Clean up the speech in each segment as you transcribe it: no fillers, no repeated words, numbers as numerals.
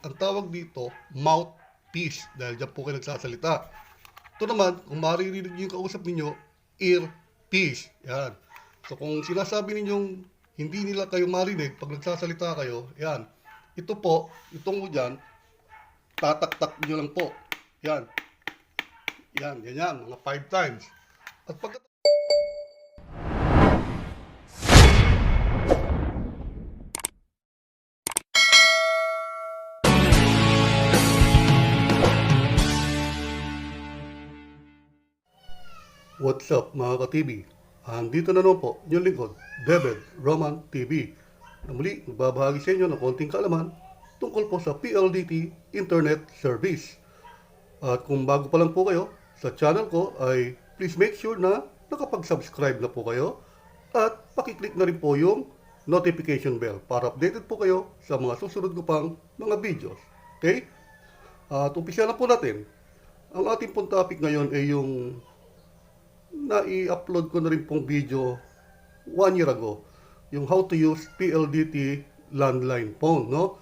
ang tawag dito, mouthpiece, dahil dyan po kayo nagsasalita. Ito naman, kung maririnig niyo yung kausap ninyo, earpiece. Yan. So kung sinasabi ninyong hindi nila kayo marinig pag nagsasalita kayo, yan. Ito po, itong dyan, tatak-tak nyo lang po. Yan. Yan, ganyan, mga 5 times. At pag What's up mga ka-TV? Andito na naman po inyong lingkod, DebedRomanTV, na muli magbabahagi sa inyo ng konting kaalaman tungkol po sa PLDT Internet Service. At kung bago pa lang po kayo sa channel ko ay please make sure na nakapag-subscribe na po kayo at pakiclick na rin po yung notification bell para updated po kayo sa mga susunod ko pang mga videos. Okay? At umpisa na po natin. Ang ating pong topic ngayon ay yung na-i-upload ko na rin pong video 1 year ago, yung how to use PLDT Landline phone, no?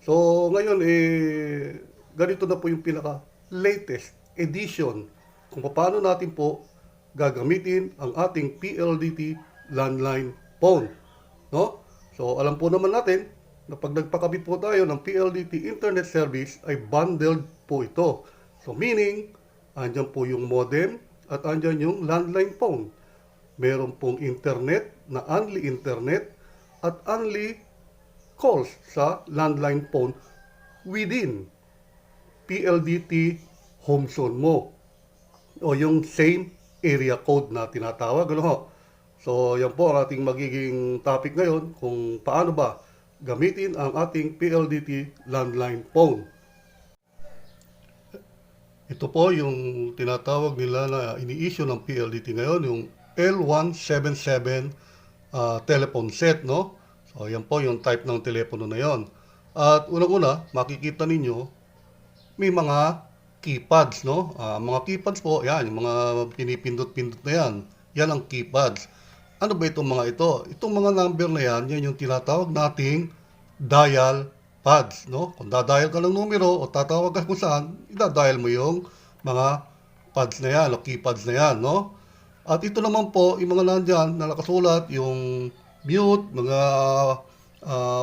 So, ngayon, ganito na po yung pinaka-latest edition kung paano natin po gagamitin ang ating PLDT Landline phone, no? So, alam po naman natin na pag nagpakabit po tayo ng PLDT Internet Service ay bundled po ito. So, meaning, andyan po yung modem, at andyan yung landline phone. Meron pong internet na only internet at only calls sa landline phone within PLDT home zone mo. O yung same area code na tinatawag. Ano ho? So yan po ang ating magiging topic ngayon kung paano ba gamitin ang ating PLDT landline phone. Ito po yung tinatawag nila na ini-issue ng PLDT ngayon, yung L177 telephone set, no? So, yan po yung type ng telepono na yon. At unang-una, makikita ninyo, may mga keypads, no? Mga keypads po, yan, yung mga pinipindot-pindot na yan. Yan ang keypads. Ano ba itong mga ito? Itong mga number na yan, yan yung tinatawag nating dial pads, no? Kung dadial ka ng numero o tatawag ka kung saan, idadial mo yung mga pads na yan o keypads na yan, no? At ito naman po, yung mga nandyan na nakasulat, yung mute, mga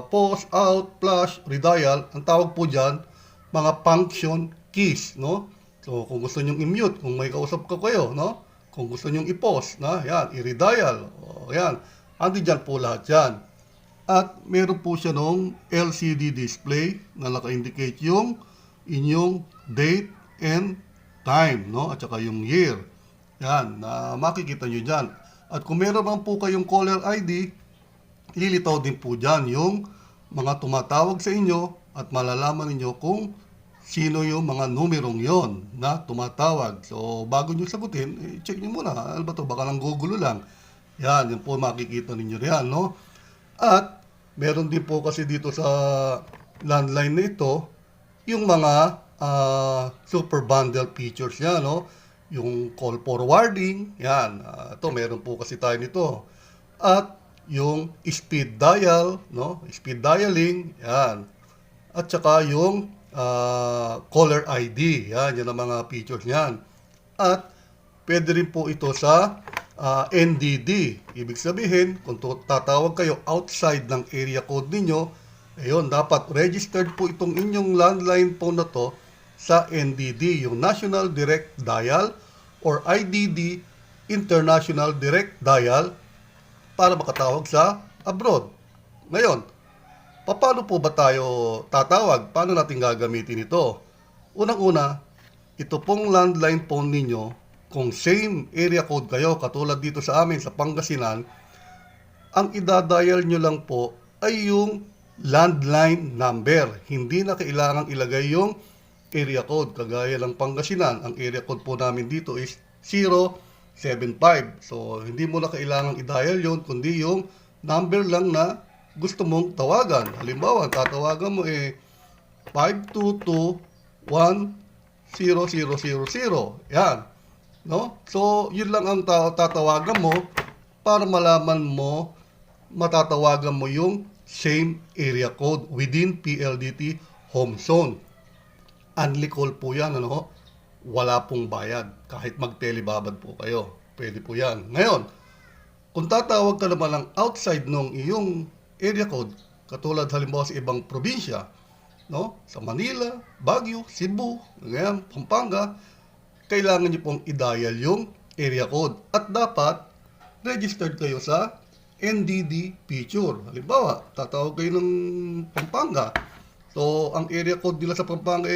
pause, out, flash, redial, ang tawag po dyan, mga function keys, no? So, kung gusto nyong i-mute, kung may kausap ka kayo, no? Kung gusto nyong i-pause, na, yan, i-redial, o yan, andi dyan po lahat yan. At meron po siya nung LCD display na naka-indicate yung inyong date and time, no? At saka yung year. Yan, na makikita nyo dyan. At kung meron man po kayong caller ID, lilitaw din po dyan yung mga tumatawag sa inyo at malalaman ninyo kung sino yung mga numerong yon na tumatawag. So, bago nyo sagutin, check nyo muna. Ano ba to? Baka lang gugulo lang. Yan, yun po makikita ninyo riyan, no? At meron din po kasi dito sa landline na ito yung mga super bundle features niya, no? Yung call forwarding, yan. Ito meron po kasi tayo nito. At yung speed dial, no? Speed dialing, yan. At saka yung caller ID, yan. Yan ang mga features niyan. At pwede rin po ito sa NDD. Ibig sabihin, kung tatawag kayo outside ng area code ninyo, ayun, dapat registered po itong inyong landline phone na to sa NDD, yung National Direct Dial or IDD, International Direct Dial, para makatawag sa abroad. Ngayon, paano po ba tayo tatawag? Paano natin gagamitin ito? Unang-una, ito pong landline phone ninyo, kung same area code kayo, katulad dito sa amin sa Pangasinan, ang idadial nyo lang po ay yung landline number. Hindi na kailangang ilagay yung area code. Kagaya ng Pangasinan, ang area code po namin dito is 075. So, hindi mo na kailangang i-dial yun, kundi yung number lang na gusto mong tawagan. Halimbawa, tatawagan mo 522-10000. Yan. No? So, yun lang ang tatawagan mo para malaman mo, matatawagan mo yung same area code within PLDT home zone. Only call po yan, ano? Wala pong bayad. Kahit mag-telebabad po kayo. Pwede po yan. Ngayon, kung tatawag ka naman ng outside ng iyong area code, katulad halimbawa sa ibang probinsya, no? Sa Manila, Baguio, Cebu, ngayon, Pampanga, kailangan niyo pong i-dial yung area code. At dapat, registered kayo sa NDD feature. Halimbawa, tatawag kayo ng Pampanga. So, ang area code nila sa Pampanga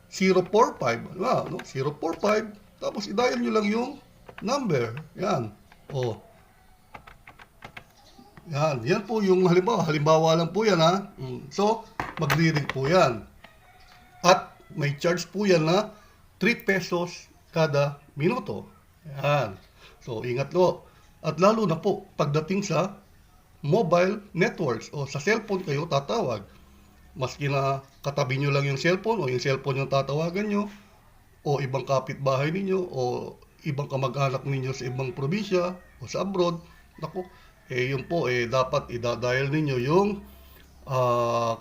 045. No? 045. Tapos, i-dial nyo lang yung number. Yan. O. Yan. Yan po yung halimbawa. Halimbawa lang po yan, ha. So, magre-ring po yan. At may charge po yan na 3 pesos kada minuto. Yan. So, ingat lo. At lalo na po, pagdating sa mobile networks o sa cellphone kayo tatawag. Maski na katabi nyo lang yung cellphone o yung cellphone yung tatawagan nyo o ibang kapitbahay ninyo o ibang kamag-anak ninyo sa ibang probinsya o sa abroad, naku, yun po, dapat idadial ninyo yung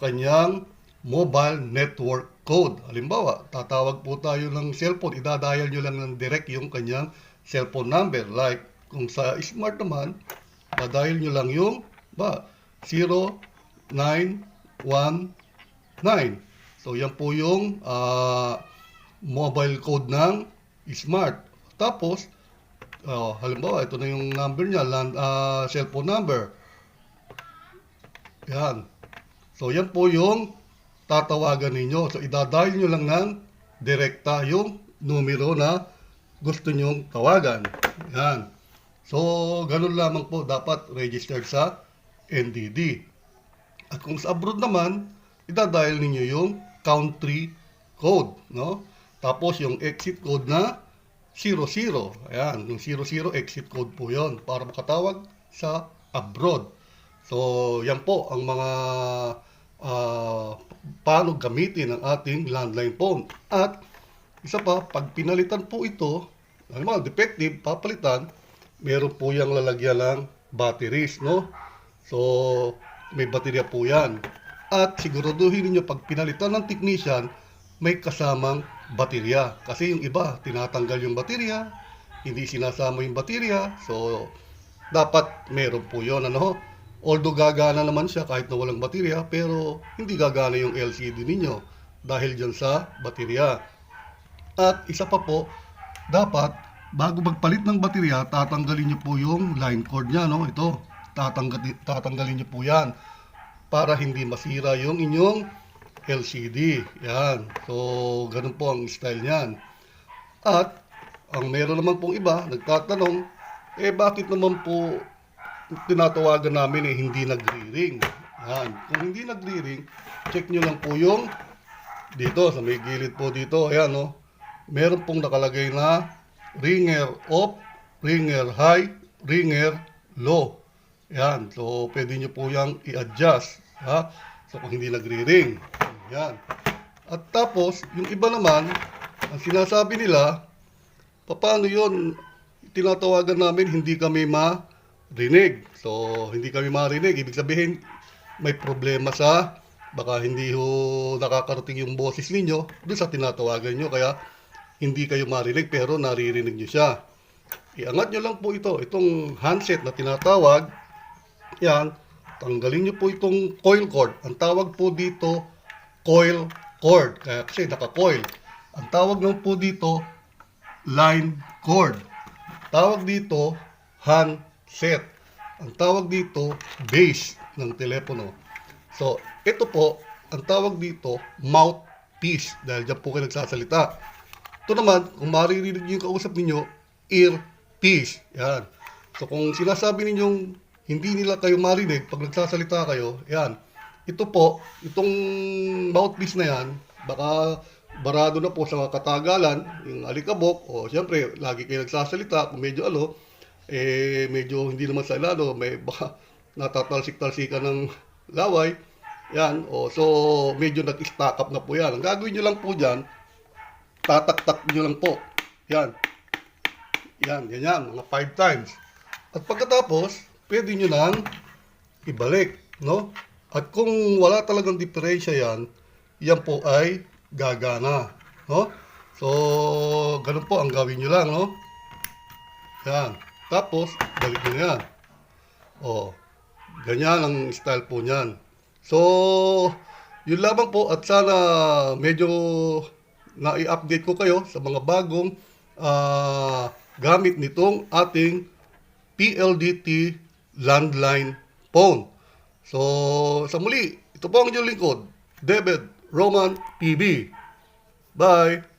kanyang mobile network code. Halimbawa, tatawag po tayo ng cellphone, idadial nyo lang ng direct yung kanyang cellphone number. Like, kung sa smart naman, idadial nyo lang yung 0919. So, yan po yung mobile code ng smart. Tapos, halimbawa, ito na yung number niya, cellphone number. Yan. So, yan po yung tatawagan ninyo. So, idadial nyo lang ng direkta yung numero na gusto nyong tawagan. Yan. So, ganun lamang po dapat registered sa NDD. At kung sa abroad naman, idadial ninyo yung country code, no? Tapos yung exit code na 00. Ayan, yung 00 exit code po yon para makatawag sa abroad. So, yan po ang mga paano gamitin ang ating landline phone. At isa pa, pag pinalitan po ito, halimbawa, defective, papalitan, meron po yung lalagyan ng batteries, no? So, may baterya po yan. At siguraduhin niyo pag pinalitan ng technician, may kasamang baterya. Kasi yung iba, tinatanggal yung baterya, hindi sinasama yung baterya. So, dapat meron po yun, ano? Although gagana naman siya kahit na walang baterya, pero hindi gagana yung LCD ninyo dahil dyan sa baterya. At isa pa po, dapat bago magpalit ng baterya, tatanggalin niyo po yung line cord niya, no? Ito, tatanggalin niyo po yan para hindi masira yung inyong LCD. Yan. So, ganun po ang style niyan. At, ang meron naman pong iba, nagtatanong, bakit naman po tinatawagan namin hindi nagre-ring? Yan. Kung hindi nagre-ring, check nyo lang po yung dito, sa may gilid po dito. Ayan, no? Meron pong nakalagay na ringer off, ringer high, ringer low. Yan. So, pwede nyo po yung i-adjust. Ha? So, kung hindi nagre-ring. Yan. At tapos, yung iba naman, ang sinasabi nila, paano yun? Tinatawagan namin, hindi kami marinig. So, hindi kami marinig. Ibig sabihin, may problema sa, baka hindi ho nakakarating yung boses ninyo doon sa tinatawagan nyo. Kaya, hindi kayo marinig, pero naririnig nyo siya. Iangat nyo lang po ito. Itong handset na tinatawag, yan, tanggalin nyo po itong coil cord. Ang tawag po dito, coil cord. Kaya kasi naka-coil. Ang tawag lang po dito, line cord. Tawag dito, handset. Ang tawag dito, base ng telepono. So, ito po, ang tawag dito, mouthpiece. Dahil dyan po kayo nagsasalita. Ito naman, kung maririnig nyo yung kausap ninyo, earpiece. Yan. So, kung sinasabi ninyong hindi nila kayo marinig pag nagsasalita kayo, yan. Ito po, itong mouthpiece na yan, baka barado na po sa katagalan, yung alikabok, o siyempre, lagi kayo nagsasalita, kung medyo medyo hindi naman sa ilalo, may baka natatalsik-talsikan ng laway, yan, so medyo nag-stack up na po yan. Ang gagawin nyo lang po dyan, tatak-tak nyo lang po, yan, ganyan, mga 5 times. At pagkatapos, pwede nyo nang ibalik, no? At kung wala talagang diferensya yan, yan po ay gagana, no? So, ganun po ang gawin nyo lang, no? Yan. Tapos, balik nyo yan. O, ganyan ang style po niyan. So, yun lamang po at sana medyo na-i-update ko kayo sa mga bagong gamit nitong ating PLDT Landline phone. So, sa muli, ito po ang inyong lingkod, Debed Roman TV. Bye!